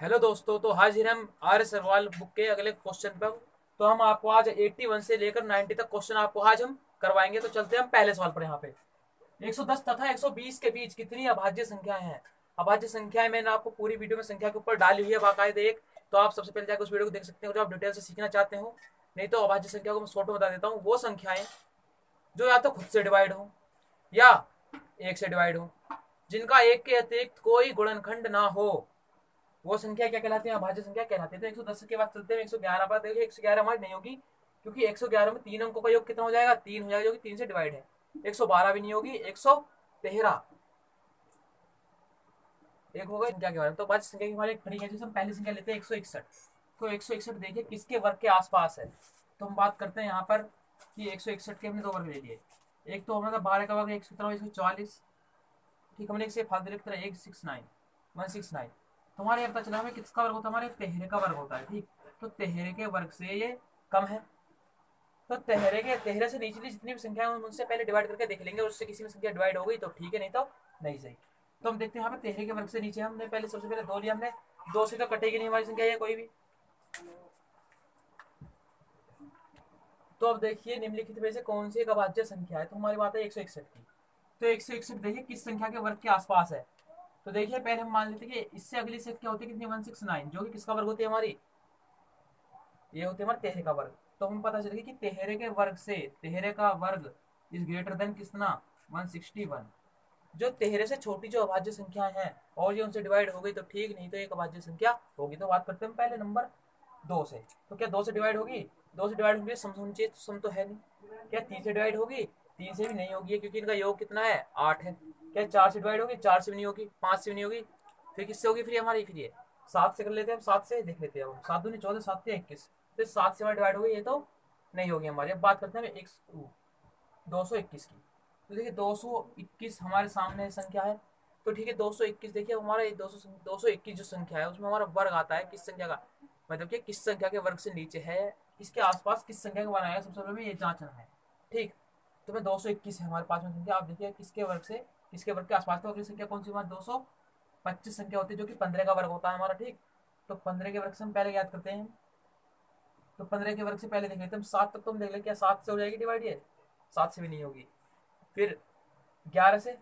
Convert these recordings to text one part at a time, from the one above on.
Hello दोस्तों, तो हाजिर हम आर्य सवाल बुक के अगले क्वेश्चन पर। तो हम आपको आज 81 से लेकर 90 तक क्वेश्चन आपको आज हम करवाएंगे। तो चलते हैं हम पहले सवाल पर। यहाँ पे 110 तथा 120 के बीच कितनी अभाज्य संख्याएं हैं। अभाज्य संख्याएं मैंने आपको पूरी वीडियो में संख्या के ऊपर डाली हुई है बाकायदे एक। तो आप सबसे पहले जाकर उस वीडियो को देख सकते हो जो आप डिटेल से सीखना चाहते हो। नहीं तो अभाज्य संख्या को मैं शॉर्ट में बता देता हूँ। वो संख्याएं जो या तो खुद से डिवाइड हो या एक से डिवाइड हो, जिनका एक के अतिरिक्त कोई गुणनखंड ना हो, वो संख्या क्या कहलाती है? अभाज्य संख्या कहलाती है। तो 110 के बाद चलते हैं 111 पर। देखिए 111 हमारी नहीं होगी, क्योंकि 111 में तीन अंकों का योग कितना हो जाएगा? 3 हो जाएगा, जो कि 3 से डिवाइड है। 112 भी नहीं होगी। 113 एक होगा संख्या के बारे में। तो अभाज्य संख्या की हमारी एक तरीके से हम पहली संख्या लेते हैं 161। तो 161 देखिए किसके वर्ग के आसपास है। तो हम बात करते हैं यहाँ पर कि 161 के हमने दो वर्ग ले लिए। एक तो हमारा 12 का वर्ग 117, 144। ठीक, हमने इसे फालतू लिख तरह 169 तो हमारे यहाँ पता चला हमें किसका वर्ग होता है? हमारे तेहरे का वर्ग होता है। ठीक, तो तेहरे के वर्ग से ये कम है। तो तेहरे से निचली जितनी भी संख्या है उनसे पहले डिवाइड करके देख लेंगे। उससे किसी में संख्या डिवाइड हो गई तो ठीक है, नहीं तो नहीं सही। तो हम देखते हैं यहाँ पे तेहरे के वर्ग से नीचे हमने पहले सबसे पहले दो लिया हमने। दो से तो कटेगी नहीं हमारी संख्या ये कोई भी। तो अब देखिए निम्नलिखित में से कौन सी एक अभाज्य संख्या है। तो हमारी बात है 161 की। तो 161 देखिए किस संख्या के वर्ग के आसपास है। तो देखिए पहले हम मान लेते हैं कि इससे अगली संख्या होती है कितनी? 169, जो कि किसका वर्ग होती है हमारी? ये होती है हमारे तेहरे का वर्ग। तो हम पता चलेगा कि तेहरे के वर्ग से तेहरे का वर्ग इज ग्रेटर देन कितना? 161। जो तेहरे से छोटी जो अभाज्य संख्या है और ये उनसे डिवाइड हो गई तो ठीक, नहीं तो एक अभाज्य संख्या होगी। तो बात करते हैं पहले नंबर दो से। तो क्या दो से डिवाइड होगी? दो से डिवाइड होगी सम होनी चाहिए, तो सम तो है नहीं। क्या तीन से डिवाइड होगी? तीन से भी नहीं होगी, क्योंकि इनका योग कितना है? 8 है। क्या चार से डिवाइड होगी? चार से भी नहीं होगी। पांच से भी नहीं होगी। फिर किससे होगी? फिर हमारी फिर ये सात से कर लेते हैं। हम सात से देख लेते हैं। हम सात दूनी 14, सात 21। तो सात से हमारी डिवाइड होगी, ये तो नहीं होगी हमारी। अब बात करते हैं एक 221 की। तो देखिए 221 हमारे सामने संख्या है। तो ठीक है 221 देखिए हमारा 221 जो संख्या है उसमें हमारा वर्ग आता है किस संख्या का? मतलब कि किस संख्या के वर्ग से नीचे है, इसके आसपास किस संख्या का बनाया है, सबसे पहले हमें ये जांचना है। ठीक, तो मैं 221 है हमारे पास में संख्या। आप देखिए किसके वर्ग से किसके वर्ग के आसपास। तो अगली संख्या कौन सी? हमारी 225 संख्या होती है, जो कि 15 का वर्ग होता है हमारा। ठीक, तो 15 के वर्ग से हम पहले याद करते हैं। तो 15 के वर्ग से पहले देख लेते हैं सात तक। तो हम देख लें क्या सात से हो जाएगी डिवाइड? ये सात से भी नहीं होगी। फिर 11 से,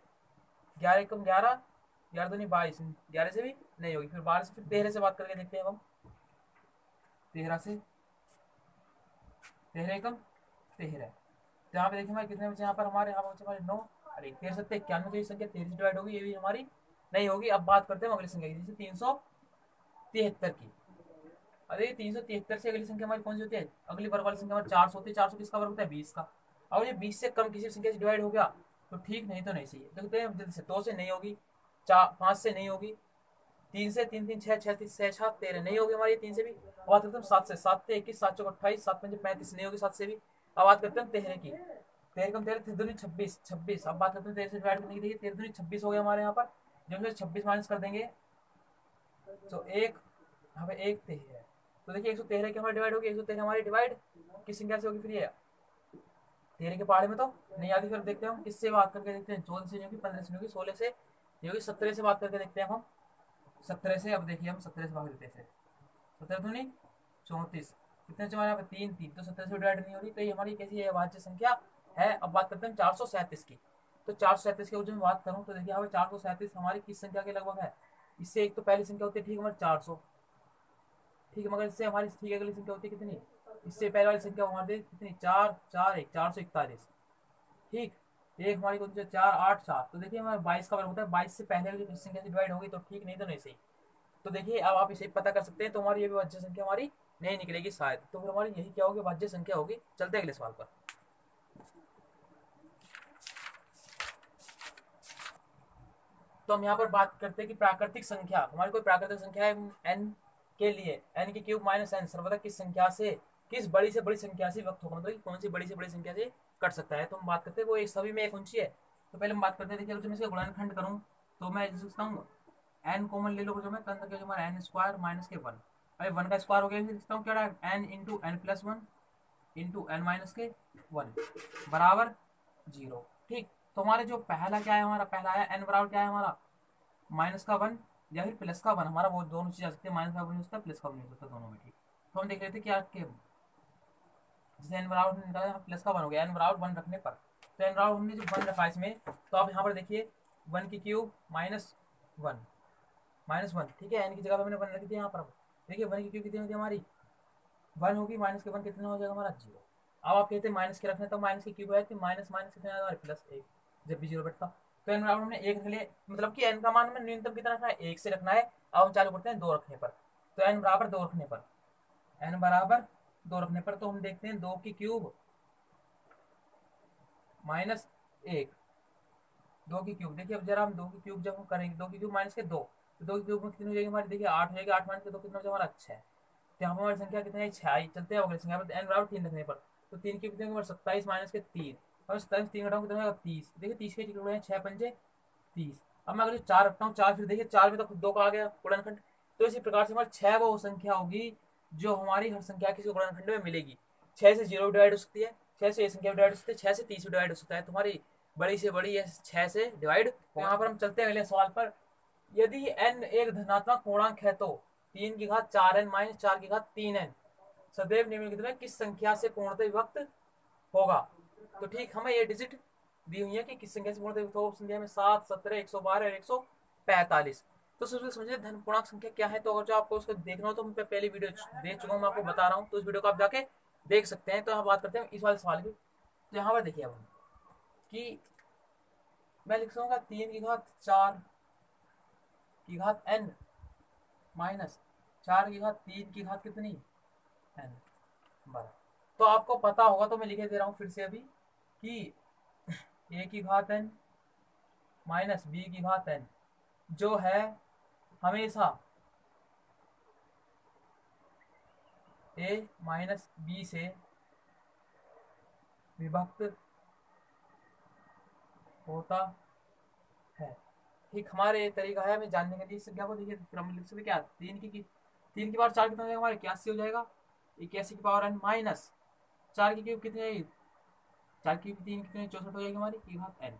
11 एकम 11, 11 दूनी 22, 11 से भी नहीं होगी। फिर 12 से, फिर 13 से बात करके देखते हैं हम। 13 से, 13 एकम 13। तो यहाँ पे देखिए हमारे कितने बचे? यहाँ पर यहाँ बचे हमारे 9। अरे 13 सत्ते 91, तो ये संख्या 13 से डिवाइड होगी, ये भी हमारी नहीं होगी। अब बात करते हैं अगली संख्या की, जैसे 373 की। अरे 373 से अगली संख्या हमारी कौन सी होती है? अगली वर्ग वाली संख्या हमारी 400 होती है। 400 किसका वर्ग होता है? 20 का। और ये 20 से कम किसी संख्या से डिवाइड हो गया तो ठीक, नहीं तो नहीं सही है। देखते हैं जल्दी से। दो से नहीं होगी, चार पांच से नहीं होगी, तीन से, तीन तीन छह, छह तीन छह, छह 13 नहीं होगी हमारी तीन से भी। अब बात करते हैं सात से। सात से 21, सात चौक 28, सात पंजे 35 नहीं होगी सात से भी। अब बात करते हैं तेरह की। तेरह कम तेरह, तेरह दूनी 26, 26। अब बात करते हैं तेरह से डिवाइड करने की। देखिए तेरह दूनी 26 हो गया हमारे यहाँ पर। जब हम 26 माइनस कर देंगे तो एक, यहाँ पे एक तेरह है। तो देखिए 113 की हमारी डिवाइड होगी। 113 हमारी डिवाइड किस संख्या से होगी? फिर ये तेरह के पहाड़े में तो नहीं आती। फिर देखते हैं हम किससे बात करके देखते हैं। 14 से नहीं होगी, 15 से नहीं होगी, 16 से नहीं होगी, 17 से बात करके देखते हैं हम। 17 से, अब देखिए हम 17 से भाग देते हैं। 17 दूनी 34, कितने से हमारे यहाँ पे? तीन तीन, तो 17 से डिवाइड नहीं हो रही। तो ये हमारी कैसी है? अभाज्य संख्या है। अब बात करते हैं 437 की। तो 437 की जो मैं बात करूँ तो देखिए यहाँ पे 437 हमारी किस संख्या के लगभग है? इससे एक तो पहली संख्या होती है ठीक हमारी 400। ठीक है, मगर इससे हमारी ठीक है अगली संख्या होती है कितनी? इससे पहले वाली संख्या हमारी कितनी? चार चार एक, 441। ठीक, एक हमारी कौन सी? 4 8 7। तो देखिए हमारे 22 का वर्ग होता है। 22 से पहले वाली संख्या से डिवाइड होगी तो ठीक, नहीं तो नहीं सही। तो देखिए अब आप इसे पता कर सकते हैं। तो हमारी ये भी भाज्य संख्या हमारी नहीं निकलेगी शायद। तो फिर हमारी यही क्या होगी? भाज्य संख्या होगी। चलते हैं अगले सवाल पर। तो हम यहाँ पर बात करते हैं कि प्राकृतिक संख्या, हमारी कोई प्राकृतिक संख्या है एन के लिए, एन की क्यूब माइनस एन सर्वदा किस संख्या से, किस बड़ी से बड़ी संख्या से व्यक्त होगा? मतलब कौन सी बड़ी से बड़ी संख्या से कट सकता है। तो हम बात करते हैं वो एक सभी में एक ऊंची है। तो पहले हम बात करते हैं, देखिए अगर मैं इसका गुणनखंड करूँ तो मैं सोचता हूँ एन कॉमन ले लो, जो मैं कंद के हमारा n square minus k one. अरे वन का स्क्वायर हो गया, फिर लिखता हूँ क्या? N into n plus one into n minus k one बराबर जीरो। ठीक, तो हमारे जो पहला क्या है? हमारा पहला है एन बराबर क्या है हमारा? माइनस का वन या फिर प्लस का वन, हमारा वो दोनों चीज आ सकती है, माइनस का वन हो सकता है, प्लस का वन हो सकता है, दोनों में ठीक। तो हम देख लेते हैं क्या के जैसे एन बराबर हमने निकाला, प्लस का वन हो गया एन बराबर वन रखने पर। तो एन बराबर हमने जो वन रखा इसमें, तो आप यहाँ पर देखिए वन की cube minus one, minus one, ठीक है, एन की जगह पे मैंने वन रखी थी यहाँ पर। देखिए वन की क्यूब कितनी होती है हमारी, वन होगी, माइनस के वन कितना हो जाएगा हमारा, जीरो। अब आप कहते हैं माइनस के रखने, तो माइनस की क्यूब है कि माइनस माइनस कितना हमारे प्लस एक, जब भी जीरो बैठता। तो एन बराबर हमने एक रख लिया, मतलब कि एन का मान हमें न्यूनतम कितना रखना है, एक से रखना है। अब हम चालू करते हैं दो रखने पर। तो एन बराबर दो रखने पर, एन बराबर दो रखने पर, तो हम देखते हैं दो की क्यूब माइनस एक, दो की क्यूब, देखिए अब जरा हम दो की क्यूब जब हम करेंगे, दो की क्यूब माइनस के दो, तो दो की क्यूब में कितनी हो जाएगी हमारी, देखिए आठ हो जाएगी, आठ माइनस के दो कितना हो जाएगा हमारा, छः। तो यहाँ पर हमारी संख्या कितनी है, छः आई। चलते हैं अगली संख्या पर, एन बराबर तीन रखने पर, तो तीन की कितने हमारे सत्ताईस माइनस के तीन, और सत्ताईस तीन घटाओ कितना होगा, तीस। देखिए तीस के कितने छः पंजे तीस। अब मैं अगर चार रखता हूँ, चार फिर देखिए चार में तो खुद दो का आ गया गुणनखंड। तो इसी प्रकार से हमारी छः वो संख्या होगी जो हमारी हर संख्या किसी गुणनखंड में मिलेगी। छः से जीरो डिवाइड हो सकती है, छः से ये संख्या डिवाइड हो सकती है, छः से तीस डिवाइड हो सकता है, तुम्हारी बड़ी से बड़ी ये छः से डिवाइड। तो यहाँ पर हम चलते हैं अगले सवाल पर। यदि n एक धनात्मक पूर्णांक है तो तीन की घात चार एन माइनस चार की घात तीन एन सदैव निम्नलिखित में किस संख्या से पूर्णतः विभक्त होगा। तो ठीक हमें ये डिजिट दी हुई है कि किस संख्या से पूर्णतः विभक्त होगा, संख्या में सात, सत्रह, 112 और 145। तो सबसे समझिए धन पूर्णांक संख्या क्या है। तो अगर जो आपको उसको देखना हो तो मैं पहले वीडियो दे चुका हूँ, मैं आपको बता रहा हूँ, तो उस वीडियो को आप जाके देख सकते हैं। तो यहाँ बात करते हैं इस वाले सवाल की। तो यहाँ पर देखिए अब कि मैं लिख सकूंगा तीन की घात चार की घात एन माइनस चार की घात तीन की घात कितनी, एन बराबर। तो आपको पता होगा, तो मैं लिखे दे रहा हूं फिर से अभी कि ए की घात एन माइनस बी की घात एन जो है हमेशा ए माइनस बी से विभक्त होता है। ठीक हमारे तरीका है हमें जानने के लिए इस संख्या को। देखिए फिर हम लिख सकते क्या, तीन की पावर चार कितना हो जाएगा हमारे, 81 हो जाएगा। 81 की पावर एन माइनस चार की क्यूब कितनी आएगी, चार की तीन कितनी 64 हो जाएगी हमारी की घात एन।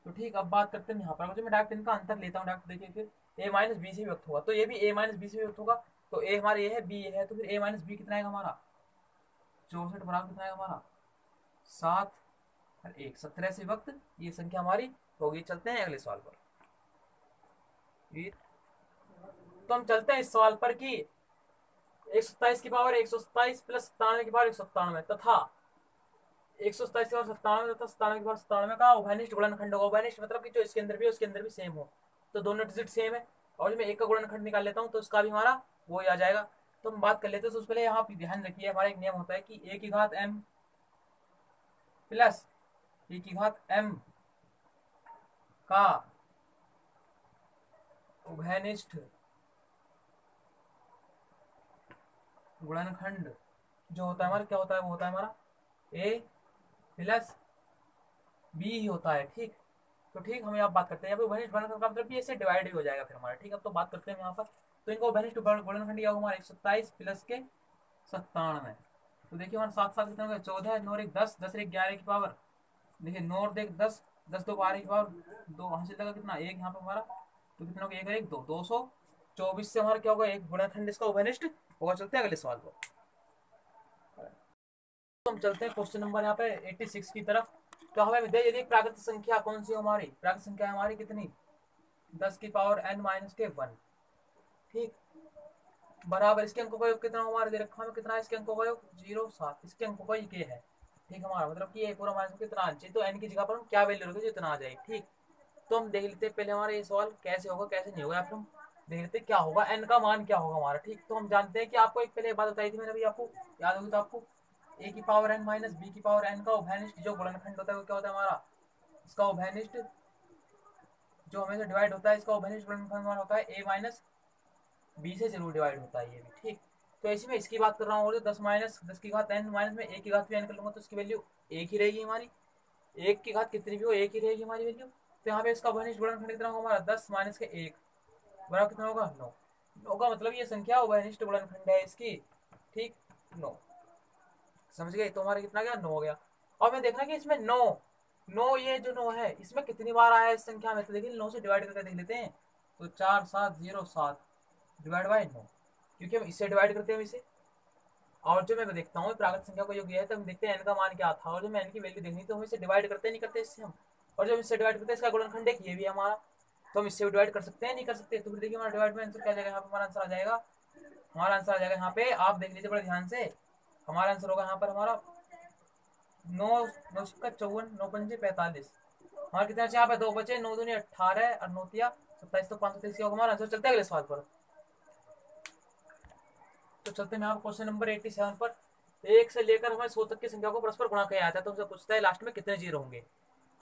तो ठीक अब बात करते हैं यहाँ पर, मुझे मैं डायरेक्ट इनका अंतर लेता हूँ डायरेक्ट। देखिए फिर ए माइनस बी से व्यक्त होगा, तो ये भी ए माइनस बी से व्यक्त होगा। तो ए हमारे ये है, बी ये है, तो फिर ए माइनस बी कितना आएगा हमारा, 64 बराबर कितना आएगा हमारा, सात और एक, 17 से विभक्त ये संख्या हमारी होगी। चलते हैं अगले सवाल पर। तो हम चलते हैं इस सवाल पर कि 127 की पावर 127 प्लस 97 की पावर 197 तथा 127 की पावर 97 तथा 97 की पावर 97 का उभयनिष्ठ गुणनखंड होगा। उभयनिष्ठ मतलब कि जो इसके अंदर भी है उसके अंदर भी सेम हो, तो दोनों डिजिट सेम है। और मैं एक का गुणनखंड निकाल लेता हूँ तो उसका भी हमारा वो ही आ जाएगा। तो हम बात कर लेते हैं। तो उससे पहले यहाँ ध्यान रखिए हमारा एक नियम होता है कि ए की घात एम प्लस ए की घात एम का उभयनिष्ठ गुणनखंड जो होता है हमारा क्या होता है, वो होता है हमारा ए प्लस बी ही होता है। ठीक तो ठीक हमें आप बात करते हैं यहाँ पे उभयनिष्ठ गुणनखंड का मतलब भी ऐसे डिवाइड भी हो जाएगा फिर हमारा। ठीक अब तो बात करते हैं यहाँ पर। तो इनको उभयनिष्ठ गुणनखंड क्या होगा हमारा 127 प्लस के 97। तो देखिए हमारे साथ साथ कितना हो गया, 14 9 एक 10, 10 एक 11 की पावर, देखिए 9 और एक 10, 10 दो 12 की पावर, दो हासिल लगा कितना एक यहाँ पे हमारा, तो कितना हो गया एक और एक दो, 224 से हमारा क्या होगा एक गुणनखंड इसका उभयनिष्ठ होगा। चलते हैं अगले सवाल पर। तो हम चलते हैं क्वेश्चन नंबर यहाँ पे 86 की तरफ। तो हमें विद्या यदि प्राकृत संख्या कौन सी हमारी, प्राकृत संख्या हमारी कितनी, 10 की पावर n माइनस के 1। ठीक बराबर इसके अंकों का योग कितना हमारे दे रखा है, कितना है इसके अंकों का योग 0 7, इसके अंकों का ये है। ठीक हमारा मतलब कि ये पूरा माइनस कितना आना चाहिए, तो n की जगह पर हम क्या वैल्यू रखें जो इतना आ जाए। ठीक तो हम देख लेते हैं पहले हमारा ये सवाल कैसे होगा कैसे नहीं होगा, फिर हम देख लेते क्या होगा n का मान क्या होगा हमारा। ठीक तो हम जानते हैं कि आपको एक पहले बात बताई थी मैंने, अभी आपको याद होगी तो आपको a की पावर n माइनस b की पावर n का उभयनिष्ठ जो गुणनखंड होता है वो क्या होता है हमारा, इसका उभयनिष्ठ जो हमेशा डिवाइड होता है इसका उभयनिष्ठ गुणनखंड होता है a माइनस बी से जरूर डिवाइड होता है ये भी। ठीक तो इसी में इसकी बात कर रहा हूँ, और 10 माइनस 10 की घात n माइनस में एक की घात भी n कर लूंगा तो इसकी वैल्यू एक ही रहेगी हमारी, एक की घात कितनी भी हो एक ही रहेगी हमारी वैल्यू। तो यहाँ पे इसका उभयनिष्ठ गुणनखंड कितना होगा हमारा, 10 माइनस के एक बराबर कितना होगा 9। 9 का मतलब ये संख्या उभयनिष्ठ गुणनखंड है इसकी। ठीक 9 समझ गए, तो हमारा कितना गया 9 हो गया। और मैं देखना कि इसमें 9 9 ये जो 9 है इसमें कितनी बार आया है इस संख्या में, तो देखिए 9 से डिवाइड करके देख लेते हैं। तो 4707 डिवाइड बाई 9, क्योंकि हम इससे डिवाइड करते हैं इसे। और जो मैं देखता हूँ प्राकृत संख्या को योग्य है, तो हम देखते हैं n का मान क्या था, और जो मैं n की वैल्यू देखनी तो हम इसे डिवाइड करते नहीं करते इससे हम। और जब इससे डिवाइड करते हैं इसका गुणनखंड एक ये भी है हमारा, तो हम इससे डिवाइड कर सकते हैं नहीं कर सकते। तो फिर देखिए हमारा डिवाइड में आंसर क्या जाएगा, यहाँ पे हमारा आंसर आ जाएगा, हमारा आंसर आ जाएगा यहाँ पे, आप देख लीजिए बड़े ध्यान से। हमारा आंसर होगा यहाँ पर हमारा 9 9 चौवन 9 पंजे 45। हमारे कितने बचे यहाँ पे, 2 बचे, 9 दूनी 18 और 9 तिया 27, तो 523 होगा हमारा आंसर। चलते हैं अगले सवाल पर। तो चलते हैं यहाँ क्वेश्चन नंबर 87 पर। एक से लेकर हमें 100 तक की संख्या को परस्पर गुणा किया जाता है, तो हमसे पूछता है लास्ट में कितने जीरो होंगे।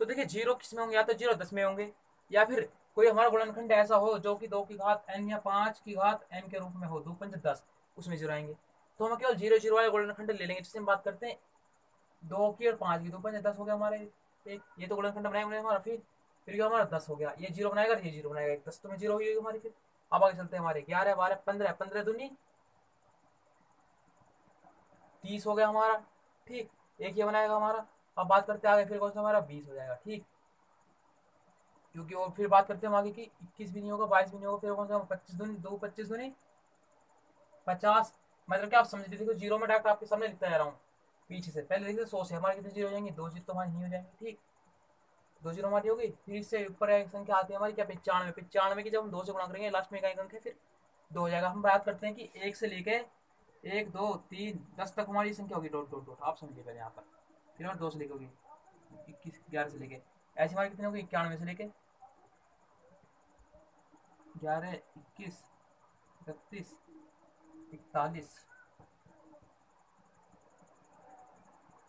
तो देखिए जीरो किस में होंगे, या तो जीरो 10 में होंगे, या फिर कोई हमारा गुणनखंड ऐसा हो जो कि 2 की घात n या 5 की घात n के रूप में हो, 2 5 10, उसमें जीरो आएंगे। तो हम केवल जीरो जीरो वाले गुणनखंड ले लेंगे। जैसे हम बात करते हैं 2 की और 5 की, 2 5 10 हो गया हमारे एक, ये तो गुणनखंड बनाएंगे हमारा। फिर ये हमारा 10 हो गया, ये जीरो बनाएगा, ये जीरो बनाएगा, एक 10 तो में जीरो होगी हमारी। फिर अब आगे चलते हैं, हमारे 11 12 15, 15 दूनी 30 हो गया हमारा। ठीक, एक ये बनाएगा हमारा। अब बात करते हैं आगे, फिर कौन सा हमारा 20 हो जाएगा। ठीक, क्योंकि और फिर बात करते हैं हम आगे की 21 भी नहीं होगा, 22 भी नहीं होगा, फिर कौन सा 25 दूनी 2 25 दूनी 50। मतलब क्या आप समझ लीजिए, जीरो में डायरेक्ट आपके सामने लिखता जा रहा हूँ पीछे से। पहले देखिए 100 से हमारे कितने जीरो हो जाएंगे, 2 जीरो तो हमारे नहीं हो जाएंगे। ठीक, 2 जीरो हमारी होगी। फिर इससे ऊपर एक संख्या आती है हमारी क्या, 95। 95 की जब हम 2 से गुणा करेंगे लास्ट में एक अंक है, फिर 2 हो जाएगा। हम बात करते हैं कि 1 से लेके 1 2 3 10 तक हमारी संख्या होगी, डॉट डॉट डॉट, आप समझिए पहले यहाँ पर। फिर और 2 से लेके होगी 21 11 से लेके, ऐसी हमारी कितनी होगी, 91 से लेके 11 21 31 41।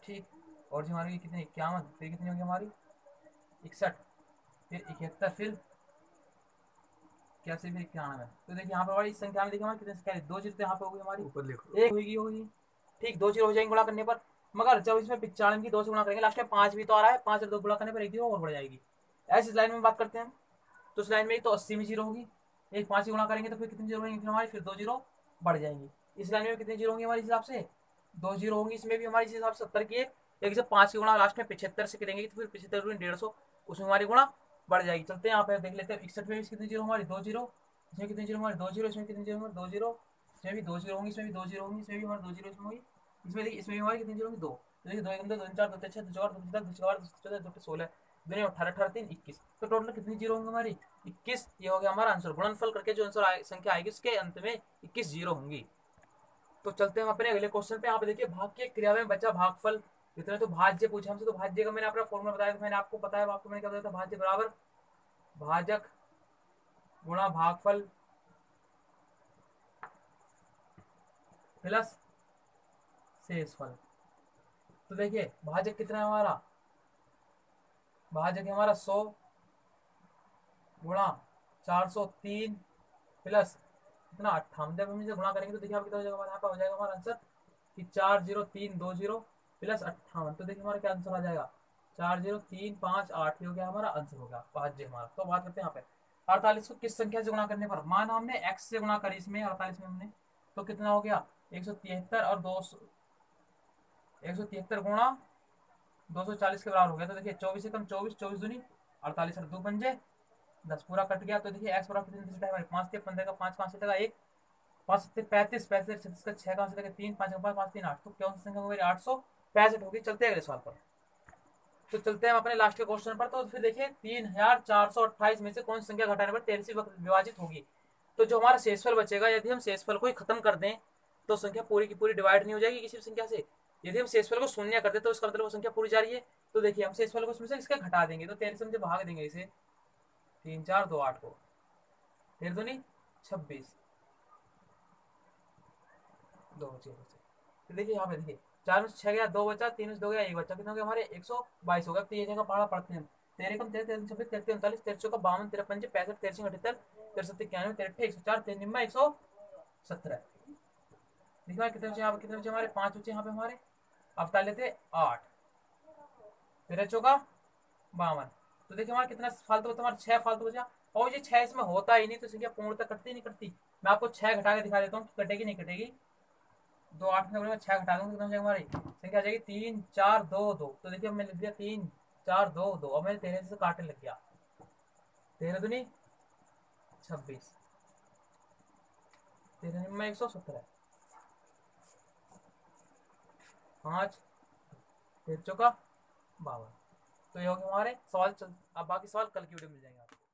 ठीक, और जो हमारी कितनी 51, फिर कितनी होगी हमारी 61, फिर 71, फिर कैसे, फिर 91। तो देखिए यहाँ पर हमारी इस संख्या में देखिए हमारी कितनी संख्या है, 2 जीरो तो यहाँ पे होगी हमारी, ऊपर लिखो एक होगी। ठीक, 2 जीरो हो जाएंगे गुणा करने पर। मगर जब इसमें 95 की 2 से गुणा करेंगे लास्ट में 5 भी तो आ रहा है, 5 और 2 गुणा करने पर एक जीरो और बढ़ जाएगी। ऐसी इस लाइन में बात करते हैं हम, तो इस लाइन में तो 80 में जीरो होगी, एक 5 से गुणा करेंगे तो फिर कितनी जीरो होंगी, फिर हमारी फिर 2 जीरो बढ़ जाएंगी। इस लाइन में कितनी जीरो होंगी हमारे हिसाब से, 2 जीरो होंगी। इसमें भी हमारे हिसाब से 70 की एक से 5 की गुणा लास्ट में 75 से करेंगे, तो फिर 75 150, उसमें हमारी गुणा बढ़ जाएगी। चलते हैं यहाँ पे देख लेते हैं 61 में कितनी जीरो हमारी, 2 जीरो, इसमें कितनी जीरो हमारी 2 जीरो, इसमें कितनी जीरो हमारी 2 जीरो, इसमें भी 2 जीरो होंगी, इसमें भी 2 जीरो होंगी, इसमें भी हमारी 2 जीरो, इसमें होगी, इसमें देखिए इसमें भी हमारी कितनी जीरो होंगी 2। तो देखिए 2 1 2 2 4 2 6 2 4 2 10 2 4 2 14 2 16 2 18 18 3 21, तो टोटल कितनी जीरो होंगी हमारी 21। ये हो गया हमारा आंसर। गुणनफल करके जो आंसर संख्या आएगी उसके अंत में 21 जीरो होंगी। तो चलते हैं हम अपने अगले क्वेश्चन पे। यहाँ पे देखिए भाग की क्रिया में बचा भागफल, इतने तो भाज्य पूछा हमसे, तो भाज्य का मैंने अपना फॉर्मूला बताया था, मैंने आपको पता है, आपको मैंने क्या बताया था, भाज्य बराबर भाजक गुणा भागफल प्लस शेषफल। तो देखिए भाजक कितना है हमारा, भाजक है हमारा 100 गुणा 403 प्लस कितना 58। जब हम इसे गुणा करेंगे तो देखिए आप कितना हो जाएगा, हमारे यहाँ पे हो जाएगा हमारा आंसर कि 40 3 20 प्लस 58। तो देखिए हमारा क्या आंसर आ जाएगा, 40 3 5 8 हो गया हमारा आंसर, हो गया भाज्य हमारा। तो बात करते हैं यहाँ पे 48 को किस संख्या से गुणा करने पर, मान हमने x से गुणा करी इसमें 48 में हमने, तो कितना हो गया 173 और 200, 173 गुणा 240 के बराबर हो गया। तो देखिए 24 से कम 24, 24 दूनी 48 और 2 पंजे 10, पूरा कट गया। तो देखिए एक्स बराबर कितने से हमारे 5 थे, 15 का 5 5 से एक 5 7 35 35 36 का 6 कहाँ से लगे 3 5 5 5 3 8, तो कौन सी संख्या हो गई 865 होगी। चलते हैं अगले सवाल पर। तो चलते हैं हम अपने लास्ट के क्वेश्चन पर। तो फिर देखिए 3428 में से कौन सी संख्या घटाने पर 13 से विभाजित होगी। तो जो हमारा शेषफल बचेगा, यदि हम शेषफल को ही खत्म कर दें तो संख्या पूरी की पूरी डिवाइड नहीं हो जाएगी किसी भी संख्या से। यदि हम शेषफल को शून्य कर दे तो इसका मतलब वो संख्या पूरी जा रही है। तो देखिए हम शेषफल को इसमें से इसके घटा देंगे, तो 13 से हम जब भाग देंगे इसे 3 4 2 8 को, 13 दूनी 26, 2 बचे। तो देखिए यहाँ पे देखिए 4 में से 6 गया, 2 बचा, 3 में से 2 गया, 1 बचा, कितना हो गया हमारे 122 होगा। तो ये जगह पढ़ा पढ़ते हैं हम, 13 कम 13 13 26 33 39 13 चौका 52 13 पंजे 65 13 78 13 सत्तर 91 13 104 13 निम्मा 117। देखिए कितने बचे यहाँ पे, कितने बचे हमारे 5 बचे यहाँ पे हमारे। अब ताल लेते 8 13 चौका 52। तो देखिए हमारा कितना फालतू बचा, हमारा 6 फालतू बचा। और ये 6 इसमें होता ही नहीं, तो संख्या पूर्णतः कटती नहीं कटती। मैं आपको 6 घटा के दिखा देता हूँ कि कटेगी नहीं कटेगी। 2 8 में 6 घटा दूंगा, कितना हो जाएगा हमारी संख्या आ जाएगी 3 4 2 2। तो देखिए मैंने लिख दिया 3 4 2 2, अब मैंने 13 से काटने लग गया, 13 दूनी 26, तेरह में 117, 5, तेरह चौका 52। तो ये हो गए हमारे सवाल। चल अब बाकी सवाल कल की वीडियो मिल जाएंगे आपको।